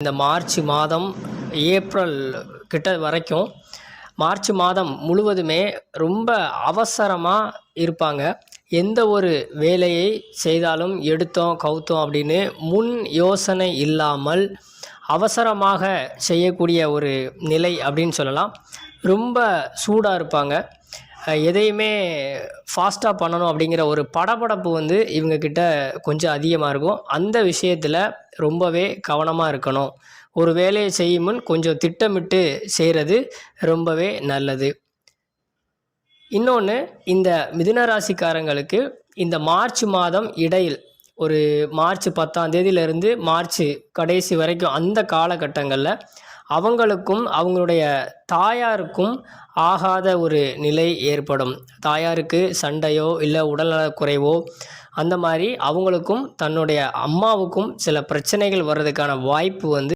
இந்த மார்ச் மாதம் ஏப்ரல் கிட்ட வரைக்கும் மார்ச் மாதம் முழுவதுமே ரொம்ப அவசரமாக இருப்பாங்க. எந்த ஒரு வேலையை செய்தாலும் எடுத்தோம் கவுத்தோம் அப்படின்னு முன் யோசனை இல்லாமல் அவசரமாக செய்யக்கூடிய ஒரு நிலை அப்படின்னு சொல்லலாம். ரொம்ப சூடாக இருப்பாங்க. எதையுமே ஃபாஸ்ட்டாக பண்ணணும் அப்படிங்கிற ஒரு படபடப்பு இவங்கக்கிட்ட கொஞ்சம் அதிகமாக இருக்கும். அந்த விஷயத்தில் ரொம்பவே கவனமாக இருக்கணும். ஒரு வேலையை செய்யும் முன் கொஞ்சம் திட்டமிட்டு செய்கிறது ரொம்பவே நல்லது. இன்னொன்று, இந்த மிதுன ராசிக்காரங்களுக்கு இந்த மார்ச் மாதம் இடையில் ஒரு மார்ச் 10ஆம் தேதியிலிருந்து மார்ச் கடைசி வரைக்கும் அந்த காலகட்டங்களில் அவங்களுக்கும் அவங்களுடைய தாயாருக்கும் ஆகாத ஒரு நிலை ஏற்படும். தாயாருக்கு சண்டையோ இல்லை உடல்நலக்குறைவோ அந்த மாதிரி அவங்களுக்கும் தன்னுடைய அம்மாவுக்கும் சில பிரச்சனைகள் வர்றதுக்கான வாய்ப்பு